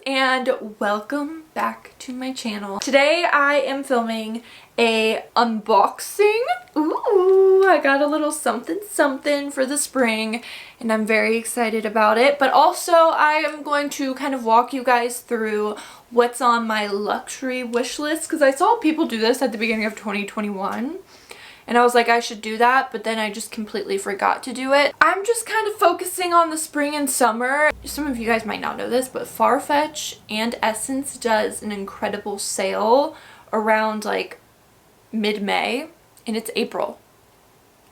and welcome back to my channel. Today I am filming a unboxing. Ooh, I got a little something for the spring and I'm very excited about it. But also I am going to kind of walk you guys through what's on my luxury wish list, because I saw people do this at the beginning of 2021. And I was like, I should do that, but then I just completely forgot to do it. I'm just kind of focusing on the spring and summer. Some of you guys might not know this, but Farfetch and Essence does an incredible sale around like mid-May, and it's April.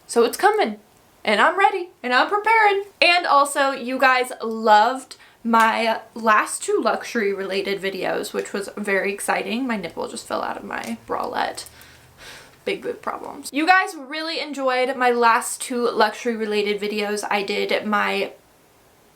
So it's coming, and I'm ready, and I'm prepared. And also, you guys loved my last two luxury related videos, which was very exciting. My nipple just fell out of my bralette. Big boob problems. You guys really enjoyed my last two luxury related videos. I did my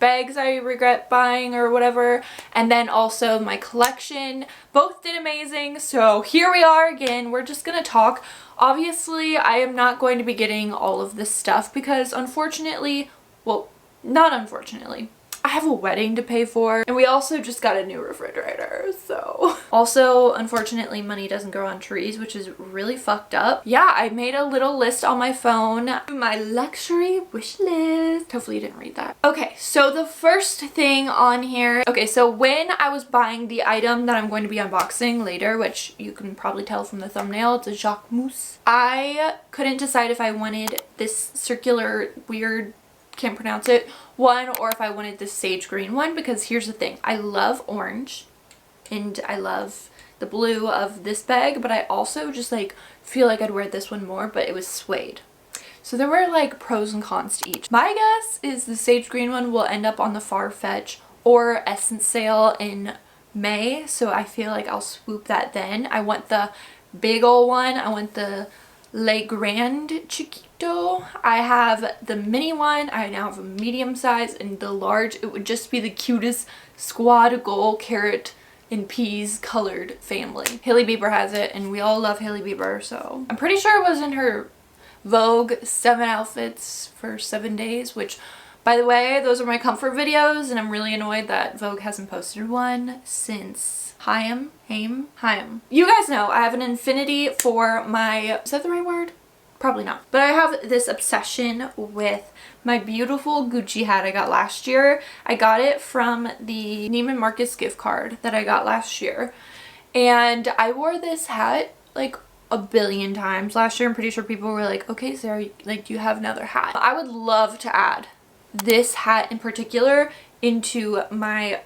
bags I regret buying or whatever, and then also my collection. Both did amazing, so here we are again. We're just gonna talk. Obviously, I am not going to be getting all of this stuff because unfortunately, well, not unfortunately, I have a wedding to pay for, and we also just got a new refrigerator, so. Also, unfortunately, money doesn't grow on trees, which is really fucked up. Yeah, I made a little list on my phone, my luxury wish list. Hopefully you didn't read that. Okay, so the first thing on here, okay, so when I was buying the item that I'm going to be unboxing later, which you can probably tell from the thumbnail, it's a Jacquemus. I couldn't decide if I wanted this circular weird, can't pronounce it, one, or if I wanted this sage green one, because here's the thing, I love orange and I love the blue of this bag, but I also just like feel like I'd wear this one more, but it was suede. So there were like pros and cons to each. My guess is the sage green one will end up on the Farfetch or Essence sale in May, so I feel like I'll swoop that then. I want the big old one. I want the Le Grand Chiquito. I have the mini one. I now have a medium size, and the large, it would just be the cutest squad gold carrot and peas colored family. Hailey Bieber has it, and we all love Hailey Bieber, so I'm pretty sure it was in her Vogue 7 outfits for 7 days, which, by the way, those are my comfort videos, and I'm really annoyed that Vogue hasn't posted one since Haim. You guys know I have an infinity for my, is that the right word? Probably not. But I have this obsession with my beautiful Gucci hat I got last year. I got it from the Neiman Marcus gift card that I got last year. And I wore this hat like a billion times last year. I'm pretty sure people were like, okay, Sarah, like, do you have another hat? I would love to add this hat in particular into my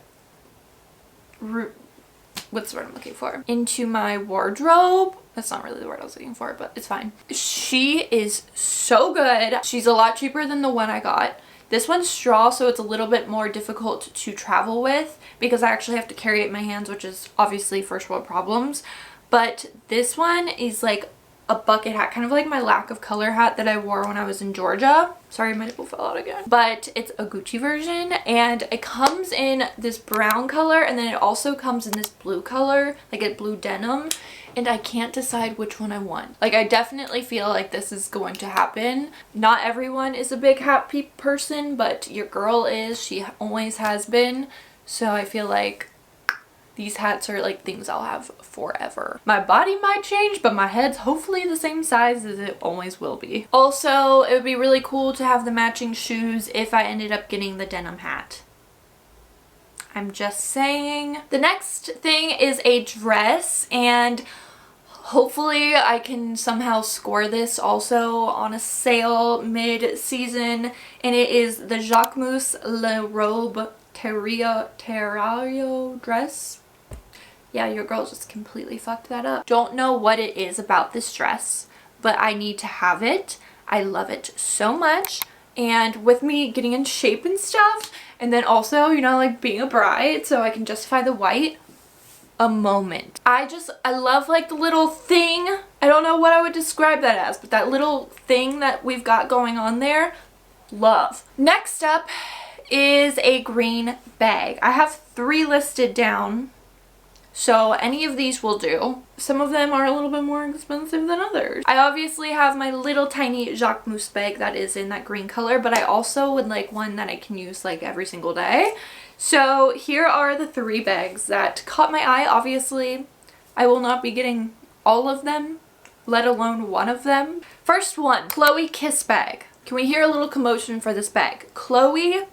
what's the word I'm looking for? Into my wardrobe. That's not really the word I was looking for, but it's fine. She is so good. She's a lot cheaper than the one I got. This one's straw, so it's a little bit more difficult to travel with because I actually have to carry it in my hands, which is obviously first world problems. But this one is like a bucket hat, kind of like my lack of color hat that I wore when I was in Georgia. Sorry, my nipple fell out again. But it's a Gucci version, and it comes in this brown color, and then it also comes in this blue color, like a blue denim, and I can't decide which one I want. Like, I definitely feel like this is going to happen. Not everyone is a big hat person, but your girl is. She always has been. So I feel like these hats are like things I'll have forever. My body might change, but my head's hopefully the same size as it always will be. Also, it would be really cool to have the matching shoes if I ended up getting the denim hat. I'm just saying. The next thing is a dress, and hopefully I can somehow score this also on a sale mid-season, and it is the Jacquemus Le Robe Terrario dress. Yeah, your girl just completely fucked that up. Don't know what it is about this dress, but I need to have it. I love it so much. And with me getting in shape and stuff, and then also, you know, like being a bride, so I can justify the white, a moment. I love like the little thing. I don't know what I would describe that as, but that little thing that we've got going on there, love. Next up is a green bag. I have 3 listed down. So any of these will do. Some of them are a little bit more expensive than others. I obviously have my little tiny Jacquemus bag that is in that green color, but I also would like one that I can use like every single day. So here are the 3 bags that caught my eye. Obviously, I will not be getting all of them, let alone one of them. First one, Chloe Kiss bag. Can we hear a little commotion for this bag? Chloe,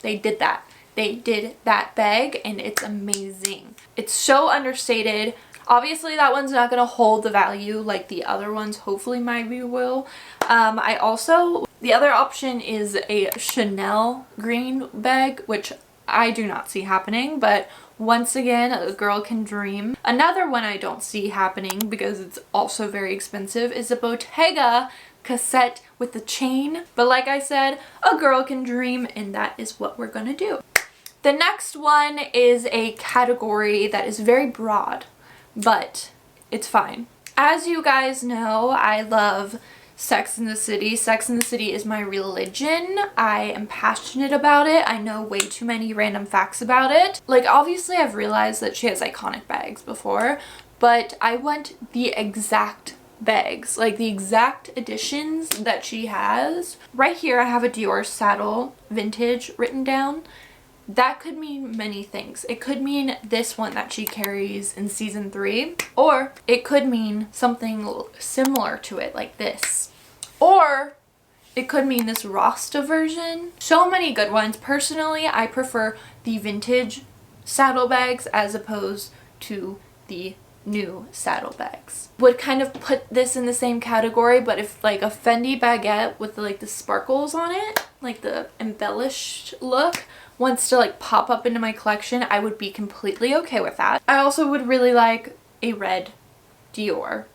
they did that. They did that bag and it's amazing. It's so understated. Obviously that one's not going to hold the value like the other ones. Hopefully maybe will. The other option is a Chanel green bag, which I do not see happening, but once again, a girl can dream. Another one I don't see happening because it's also very expensive is a Bottega cassette with the chain. But like I said, a girl can dream and that is what we're gonna do. The next one is a category that is very broad, but it's fine. As you guys know, I love Sex and the City. Sex and the City is my religion. I am passionate about it. I know way too many random facts about it. Like, obviously I've realized that she has iconic bags before, but I want the exact bags, like the exact editions that she has. Right here I have a Dior saddle vintage written down. That could mean many things. It could mean this one that she carries in season 3, or it could mean something similar to it like this, or it could mean this Rasta version. So many good ones. Personally, I prefer the vintage saddlebags as opposed to the new saddlebags. Would kind of put this in the same category, but if like a Fendi baguette with like the sparkles on it, like the embellished look, wants to like pop up into my collection, I would be completely okay with that. I also would really like a red Dior.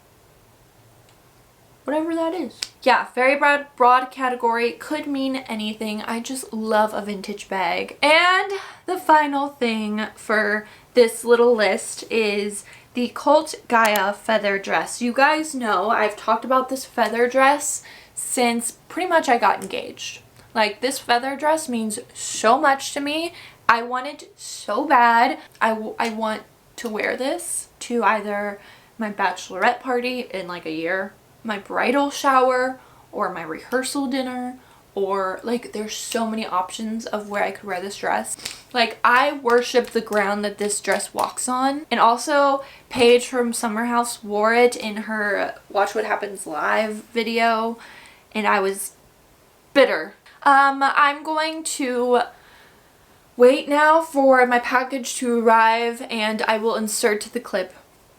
Whatever that is. Yeah, very broad category. Could mean anything. I just love a vintage bag. And the final thing for this little list is the Colt Gaia feather dress. You guys know I've talked about this feather dress since pretty much I got engaged. Like, this feather dress means so much to me. I want it so bad. I want to wear this to either my bachelorette party in like a year, my bridal shower, or my rehearsal dinner, or like there's so many options of where I could wear this dress. Like, I worship the ground that this dress walks on. And also Paige from Summer House wore it in her Watch What Happens Live video, and I was bitter. I'm going to wait now for my package to arrive and I will insert the clip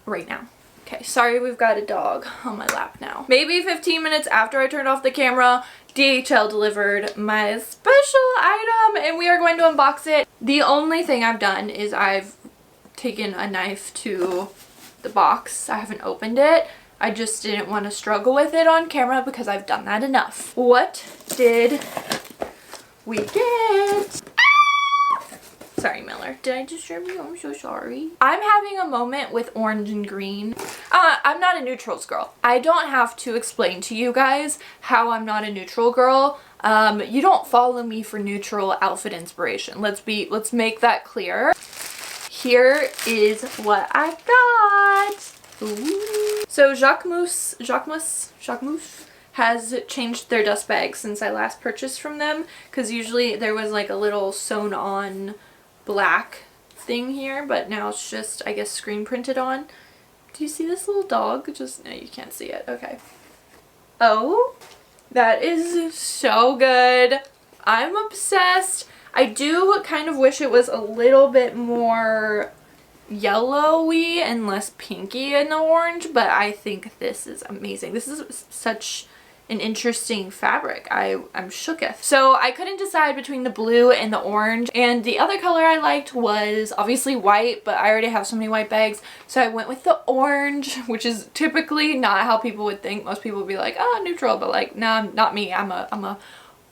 right now. Okay, sorry, we've got a dog on my lap now. Maybe 15 minutes after I turned off the camera, DHL delivered my special item and we are going to unbox it. The only thing I've done is I've taken a knife to the box. I haven't opened it. I just didn't want to struggle with it on camera because I've done that enough. What did we get? Ah! Sorry, Miller. Did I disturb you? I'm so sorry. I'm having a moment with orange and green. I'm not a neutrals girl. I don't have to explain to you guys how I'm not a neutral girl. You don't follow me for neutral outfit inspiration. Let's make that clear. Here is what I got. Ooh. So Jacquemus has changed their dust bag since I last purchased from them, because usually there was like a little sewn on black thing here, but now it's just, I guess, screen printed on. Do you see this little dog? Just, no, you can't see it. Okay. Oh, that is so good. I'm obsessed. I do kind of wish it was a little bit more yellowy and less pinky in the orange, but I think this is amazing. This is such an interesting fabric. I'm shooketh. So I couldn't decide between the blue and the orange, and the other color I liked was obviously white, but I already have so many white bags, so I went with the orange, which is typically not how people would think. Most people would be like, oh, neutral, but like, no, not me. I'm a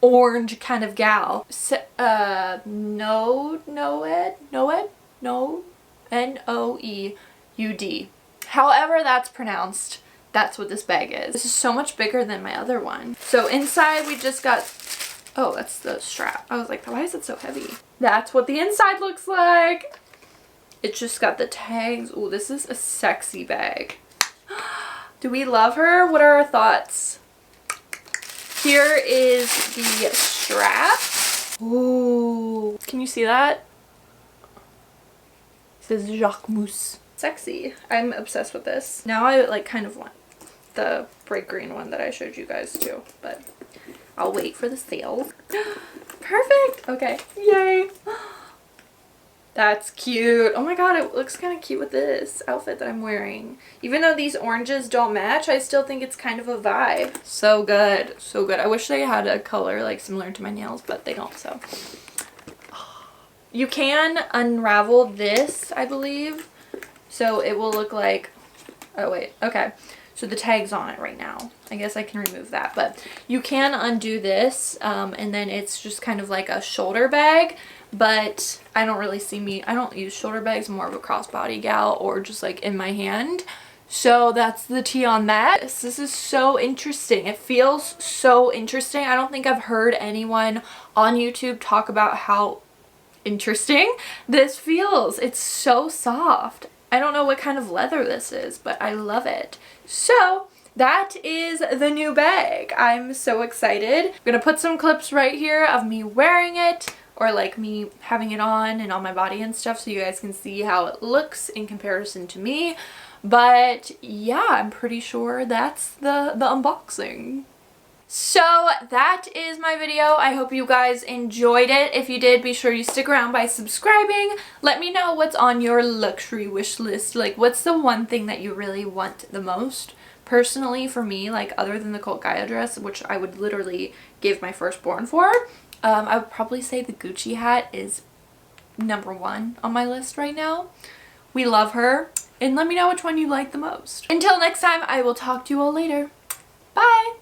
orange kind of gal. So, Noeud. However that's pronounced, that's what this bag is. This is so much bigger than my other one. So inside we just got, oh, that's the strap. I was like, why is it so heavy? That's what the inside looks like. It's just got the tags. Oh, this is a sexy bag. Do we love her? What are our thoughts? Here is the strap. Ooh, can you see that? It says Jacquemus. Sexy. I'm obsessed with this. Now I like kind of want the bright green one that I showed you guys too, but I'll wait for the sale. Perfect. Okay. Yay. That's cute. Oh my god, it looks kind of cute with this outfit that I'm wearing. Even though these oranges don't match, I still think it's kind of a vibe. So good. So good. I wish they had a color like similar to my nails, but they don't, so. You can unravel this, I believe. So it will look like, oh wait, okay. So the tag's on it right now. I guess I can remove that, but you can undo this, and then it's just kind of like a shoulder bag. But I don't really I don't use shoulder bags, more of a crossbody gal, or just like in my hand. So that's the tea on that. This is so interesting. It feels so interesting. I don't think I've heard anyone on YouTube talk about how interesting this feels. It's so soft. I don't know what kind of leather this is, but I love it. So that is the new bag. I'm so excited. I'm gonna put some clips right here of me wearing it, or like me having it on and on my body and stuff, so you guys can see how it looks in comparison to me. But yeah, I'm pretty sure that's the unboxing. So that is my video. I hope you guys enjoyed it. If you did, be sure you stick around by subscribing. Let me know what's on your luxury wish list. Like, what's the one thing that you really want the most? Personally, for me, like other than the Colt Gaia dress, which I would literally give my firstborn for, I would probably say the Gucci hat is #1 on my list right now. We love her. And let me know which one you like the most. Until next time, I will talk to you all later. Bye!